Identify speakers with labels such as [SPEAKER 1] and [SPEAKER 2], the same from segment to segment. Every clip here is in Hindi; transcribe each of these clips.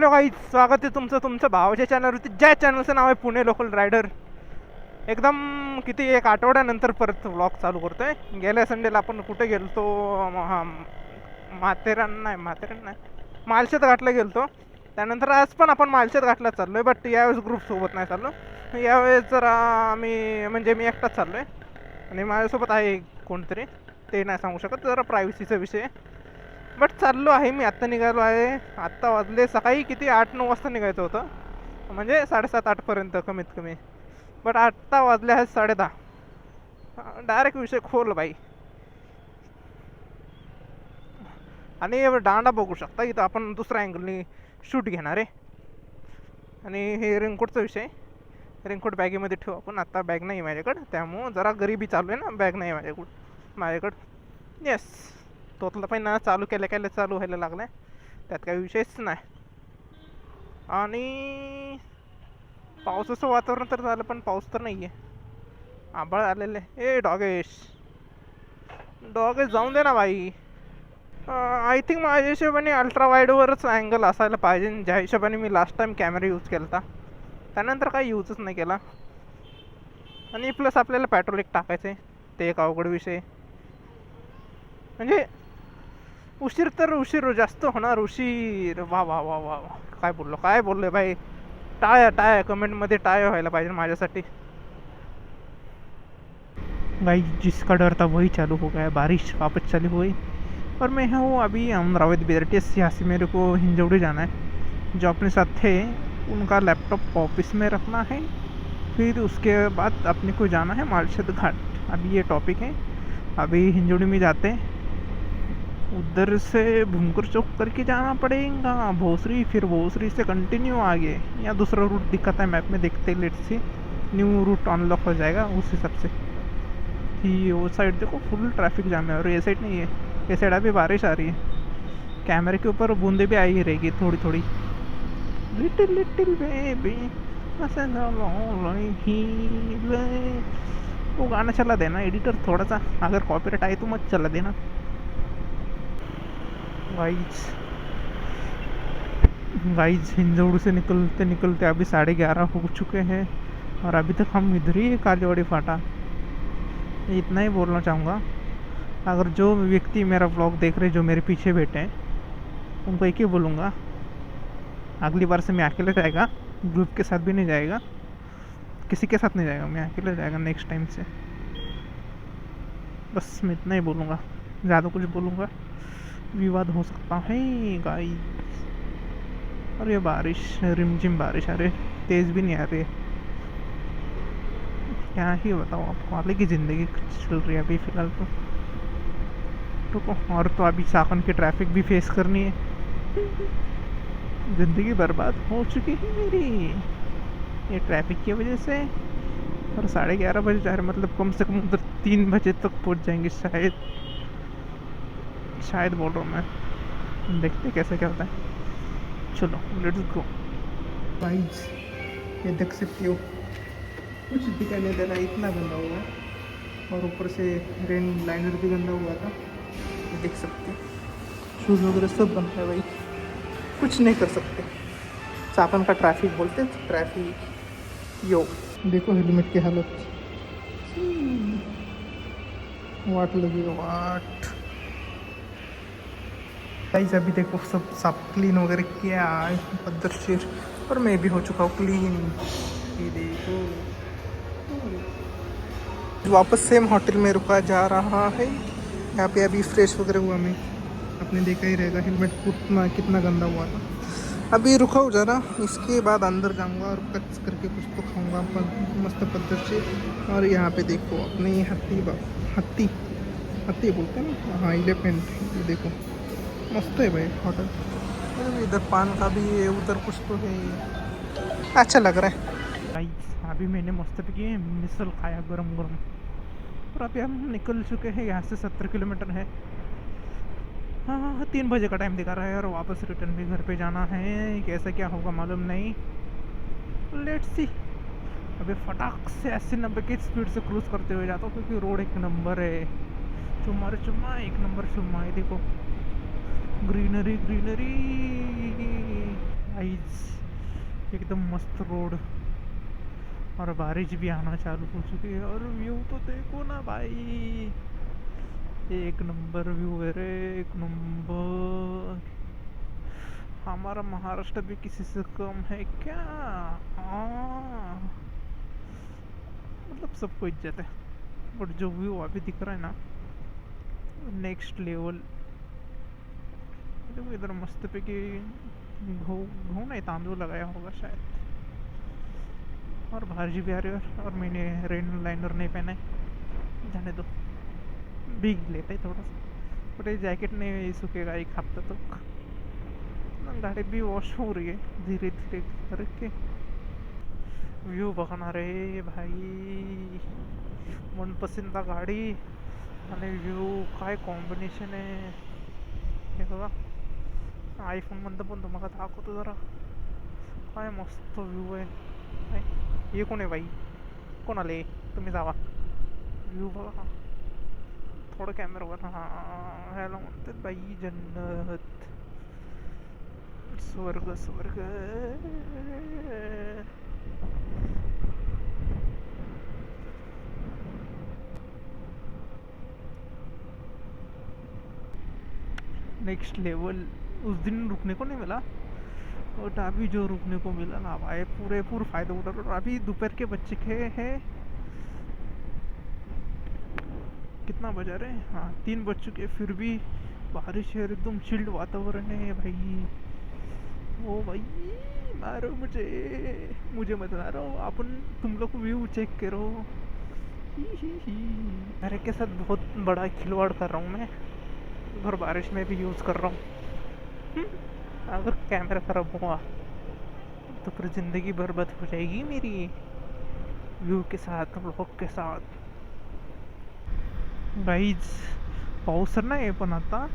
[SPEAKER 1] हॅलो गाईज, स्वागत आहे तुमचं तुमच्या भावाच्या चॅनलवरती, ज्या चॅनलचं नाव आहे पुणे लोकल रायडर. एकदम किती एक आठवड्यानंतर परत व्लॉग चालू करतोय. गेल्या संडेला आपण कुठे गेलतो? माथेरान नाही, मालशेत घाटला गेलतो. त्यानंतर आज पण आपण मालशेत घाटला चाललो आहे, बट यावेळेस ग्रुपसोबत नाही चाललो. यावेळेस जरा मी एकटाच चाललो आहे आणि माझ्यासोबत आहे कोणतरी, ते नाही सांगू शकत, जरा प्रायव्हसीचा विषय आहे. बट चाललो आहे. मी आत्ता निघालो आहे. आत्ता वाजले सकाळी किती 8-9 वाजता निघायचं होतं, म्हणजे 7:30-8पर्यंत कमीत कमी. बट आत्ता वाजले आहेत 10:30. डायरेक्ट विषय खोल बाई. आणि दांडा बघू शकता इथं. आपण दुसऱ्या अँगलनी शूट घेणार आहे. आणि हे रेनकोटचा विषय. रेनकोट बॅगेमध्ये ठेवू आपण. आत्ता बॅग नाही माझ्याकडं, त्यामुळं जरा गरिबी चालू आहे ना. बॅग नाही माझ्याकडं. येस, तोतलं पण ना चालू केल्या चालू व्हायला लागलं आहे, त्यात काही विषयच नाही. आणि पावसाचं वातावरण तर झालं, पण पाऊस तर नाही आहे. आभाळ आलेलं आहे. ए डॉगेश जाऊन दे ना बाई. आय थिंक माझ्या हिशोबाने अल्ट्रा वाईडवरच अँगल असायला पाहिजे, ज्या हिशोबाने मी लास्ट टाईम कॅमेरा यूज केला होता. त्यानंतर काही यूजच नाही केला. आणि प्लस आपल्याला पेट्रोल एक टाकायचं आहे, ते एक अवघड विषय. म्हणजे उशीर जास्त होणार. वा वा वा वा वा, काय बोललो भाई. टाळ्या कमेंटमध्ये टाळ्या व्हायला पाहिजे माझ्यासाठी. भाई जिसका डर था वही चालू हो गया, बारिश वापस चालू हुई. और मैं हूँ अभी अमरावती BRTS। यहाँ से मेरे को हिंजौड़ी जाना है। जो अपने साथ थे उनका लैपटॉप ऑफिस में रखना है, फिर उसके बाद अपने को जाना है मालशेत घाट। अभी ये टॉपिक है। अभी हिंजौड़ी में जाते हैं, उधर से भूमकर चौक करके जाना पड़ेगा भोसरी, फिर भोसरी से कंटिन्यू आगे। या दूसरा रूट दिखाता है मैप में, देखते let's see. New root unlock हो जाएगा उस हिसाब से ही। वो साइड देखो फुल ट्रैफिक जाम है, और ये साइड नहीं है। ये साइड अभी बारिश आ रही है, कैमरे के ऊपर बूंदे भी आई ही रहेगी थोड़ी थोड़ी। लिटिल बेबी वो गाना चला देना एडिटर थोड़ा सा, अगर कॉपीराइट आए तो मत चला देना। गाइज हिंजौड़ी से निकलते अभी 11:30 हो चुके हैं, और अभी तक हम इधर ही कालीवाड़ी फाटा। इतना ही बोलना चाहूँगा। अगर जो व्यक्ति मेरा व्लॉग देख रहे, जो मेरे पीछे बैठे हैं, उनको एक ही बोलूँगा, अगली बार से मैं अकेले जाएगा, ग्रुप के साथ भी नहीं जाएगा, किसी के साथ नहीं जाएगा, मैं अकेले जाएगा नेक्स्ट टाइम से। बस मैं इतना ही बोलूँगा, ज़्यादा कुछ बोलूँगा विवाद हो सकता है गाइस। और ये बारिश, रिमझिम बारिश, अरे तेज़ भी नहीं आ रही है। क्या ही बताओ आपको, अलग की ज़िंदगी चल रही है अभी फ़िलहाल तो। रुको, और तो अभी साखन की ट्रैफिक भी फेस करनी है। ज़िंदगी बर्बाद हो चुकी है मेरी ये ट्रैफिक की वजह से। और 11:30 बजे जा रहे, मतलब कम से कम उधर 3 बजे तक पहुंच जाएंगे शायद बोल रहा हूँ मैं। देखते कैसे क्या होता है। चलो लेट्स गो। गाइस ये देख सकते हो, कुछ दिखाई नहीं दे रहा, इतना गंदा हुआ है। और ऊपर से रेन लाइनर भी गंदा हुआ था, ये देख सकते हो। शूज़ वगैरह सब बंद है भाई, कुछ नहीं कर सकते। सापन का ट्रैफिक बोलते, ट्रैफिक। यो देखो हेलमेट की हालत, वाट लगी वाट। गाइस अभी देखो सब क्लीन वगैरह किया पद्धतशीर, और मैं भी हो चुका हूँ क्लीन। ये देखो, वापस सेम होटल में रुका जा रहा है। यहाँ पे अभी फ्रेश वगैरह हुआ मैं, आपने देखा ही रहेगा हेलमेट कितना गंदा हुआ था। अभी रुका हूँ ज़रा, इसके बाद अंदर जाऊँगा और कच करके कुछ तो खाऊँगा मस्त पद्धत। और यहाँ पे देखो अपने हत्ती बोलते हैं ना, हाँ एलिफेंट। ये देखो मस्त है भाई होटल। इधर पान का भी है, उधर कुछ तो है, अच्छा लग रहा है भाई। अभी मैंने मस्त किए मिसल खाया गरम। और अभी हम निकल चुके हैं यहाँ से। 70 किलोमीटर है। हाँ 3 बजे का टाइम दिखा रहा है, और वापस रिटर्न भी घर पे जाना है। कैसा क्या होगा मालूम नहीं, लेट्स सी। अभी फटाक से 80-90 की स्पीड से क्रूज करते हुए जाता हूँ, क्योंकि रोड एक नंबर है। चुम्मा एक नंबर चुम्मा है। देखो ग्रीनरी गाइस एकदम मस्त रोड और बारिश भी आना चालू हो चुकी है और व्यू तो देखो ना भाई, एक नंबर व्यू है रे, एक नंबर। हमारा महाराष्ट्र भी किसी से कम है क्या? मतलब सबको इज्जत है, बट जो व्यू अभी दिख रहा है ना, नेक्स्ट लेवल। देखो इधर मस्त पे कि घू नहीं, तांदूळ लगाया होगा शायद। और बारिश भी आ रही है और मैंने रेन लाइनर नहीं पहना है, जाने दो, भीग लेते है थोड़ा सा, बट ये जैकेट नहीं सूखेगा एक हफ्ता तक। गाड़ी भी वॉश हो रही है धीरे धीरे करके। व्यू बघणार रे भाई, मनपसंद गाडी आणि व्यू काय कॉम्बिनेशन आहे हे बघा। आयफोनमधलं पण तुम्हाला दाखवतो जरा, काय मस्त व्यू आहे। काय हे कोण आहे बाई, कोण आले? तुम्ही जावा, व्यू बघा थोडं कॅमेरावर। हां ह्याला म्हणतात बाई जन्नत, स्वर्ग स्वर्ग। Next level. उस दिन रुकने को नहीं मिला, बट अभी जो रुकने को मिला ना भाई, पूरे पूरे फायदा उठा रहा। अभी दोपहर के बच्चे खे हैं, कितना बजा रहे हैं? हाँ 3 बज चुके, फिर भी बारिश है, एकदम चिल्ड वातावरण है भाई। ओ भाई मारो मुझे, मुझे मत मारो, अपन तुम लोग व्यू चेक करो। ही। मेरे के साथ बहुत बड़ा खिलवाड़ कर रहा हूँ मैं, और बारिश में भी यूज़ कर रहा हूँ। अगर कैमरा खराब हुआ तो फिर ज़िंदगी बर्बाद हो जाएगी मेरी, व्यू के साथ, व्लॉग के साथ। गाईज पाऊस तर नाही पण आता,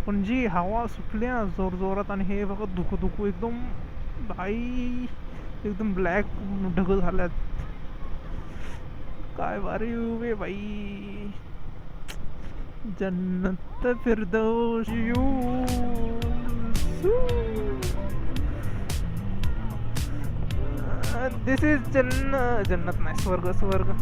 [SPEAKER 1] पण जी हवा सुटली ना जोर जोरात, आणि हे बघा धुकू धुकू एकदम भाई, एकदम ब्लॅक ढग झाल्यात। काय भारी व्यू आहे भाई, जन्नत फिरदौस यू। दिस इज जन्नत नाही, स्वर्ग स्वर्ग।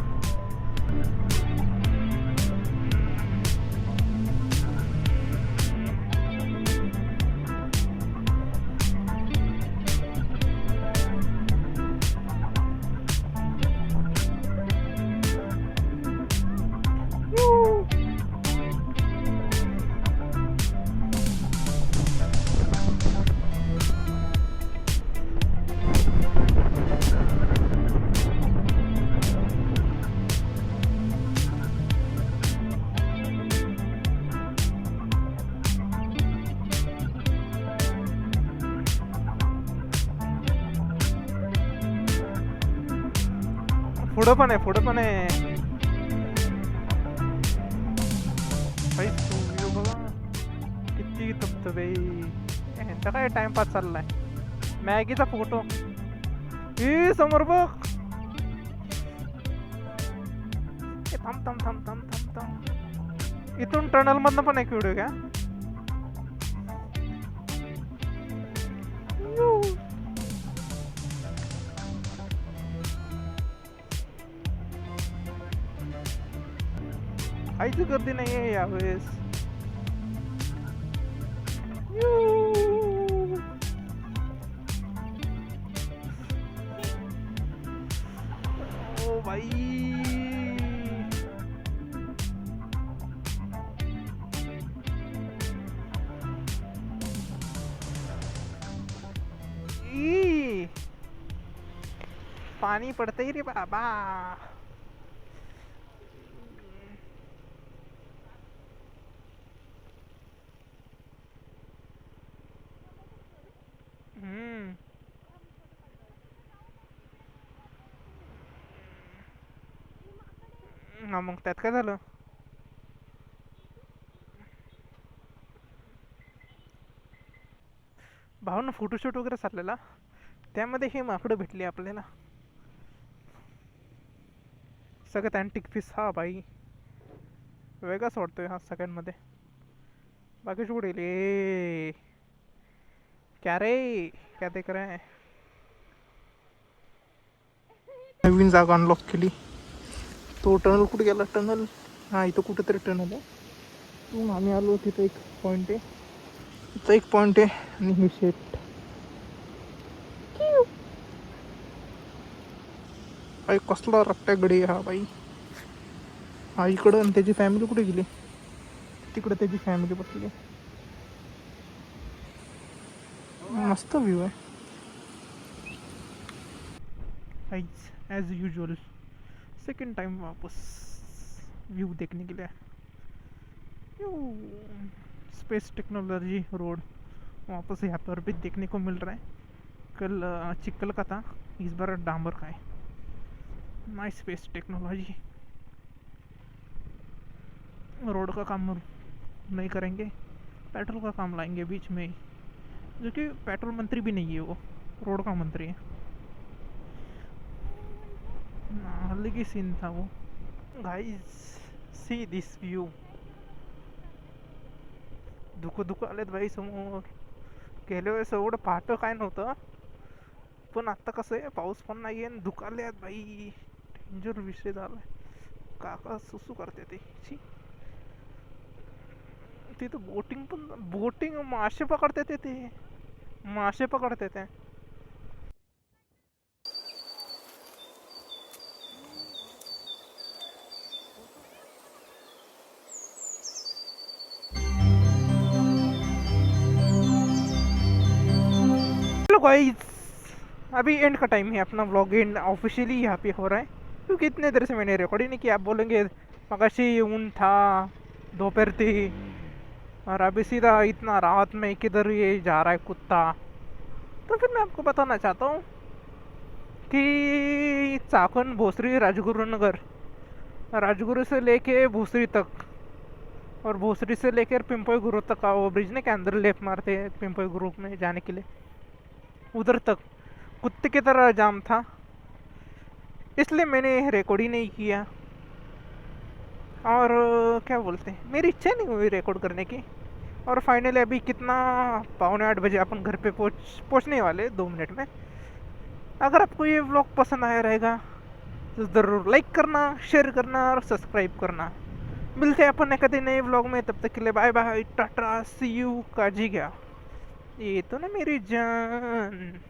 [SPEAKER 1] पुढं पण आहे, पुढं पण आहे भाई। व्ह्यू बघा किती धबधबे, ह्यांचा काय टाइमपास चाललाय। मॅगीचा फोटो, ए समोर बघ, ए थांब थांब थांब थांब थांब थांब, इथून टनल मधनं पण एक व्हिडिओ घ्या। काहीच गर्दी नाही आहे यावेळेस। ओ भाई पानी पड़ता ही रे बाबा। हा मग त्यात काय झालं? भावना फोटोशूट वगैरे चाललेला, त्यामध्ये हे माकडं भेटली आपल्याला, सगळ्यात अँटिक पीस हा भाई, वेगळाच वाटतोय हा सगळ्यांमध्ये। बाकी कुठे क्या रे? क्या देख रहे हैं? नवीन जागा अनलॉक केली. तो टनल कुठे गेला? टनल हा इथं कुठेतरी टनल आहे. मग आम्ही आलो. तिथं एक पॉईंट आहे. तिथं एक पॉईंट आहे आणि ही शेट बाई कसला रट्ट्या गडी हा बाई. हा इकडं आणि त्याची फॅमिली कुठे गेली? तिकडं त्याची फॅमिली बसली. मस्त व्ह्यू आहे. एज यूजुअल सेकेंड टाइम वापस व्यू देखने के लिए. स्पेस टेक्नोलॉजी रोड वापस यहाँ पर भी देखने को मिल रहा है. कल चिक्कल का था, इस बार डामर का है. Nice space technology. रोड का काम नहीं करेंगे, पेट्रोल का काम लाएंगे बीच में ही. जो कि पेट्रोल मंत्री भी नहीं है, वो रोड का मंत्री है. अलग ही सीन था वो. Guys see this view. धुकं आलेत भाई समोर. गेल्या वेळेस एवढं पहाटं काय नव्हतं, पण आता कसं आहे पाऊस पण नाही आहे, धुकं आले आहेत भाई. डेंजर विषय झालाय. काका सुसू करते ते. तिथं बोटिंग मासे पकडते ते मासे पकडते ते. हेलो गाइस, अभी एंड का टाइम है. अपना व्लॉग एंड ऑफिशियली यहाँ पे हो रहा है, क्योंकि इतने देर से मैंने रिकॉर्ड ही नहीं किया. आप बोलेंगे मगाशी ऊन था, दोपहर थी, और अभी सीधा इतना रात में किधर ये जा रहा है कुत्ता. तो फिर मैं आपको बताना चाहता हूँ कि चाकन भोसरी राजगुरु नगर, राजगुरु से लेके भोसरी तक और भोसरी से लेकर पिंपल गुरु तक का वो ब्रिज ने के अंदर लेफ्ट मारते हैं पिंपल गुरु में जाने के लिए, उधर तक कुत्ते की तरह जाम था. इसलिए मैंने रिकॉर्ड ही नहीं किया. और क्या बोलते हैं, मेरी इच्छा नहीं हुई रिकॉर्ड करने की. और फाइनली अभी कितना 7:45 अपन घर पे पहुँचने वाले 2 मिनट में. अगर आपको ये व्लॉग पसंद आया रहेगा तो ज़रूर लाइक करना, शेयर करना और सब्सक्राइब करना. मिलते हैं अपन कभी नए व्लॉग में. तब तक के लिए bye bye, tata, see you. काजी गया ये तो ना मेरी जान.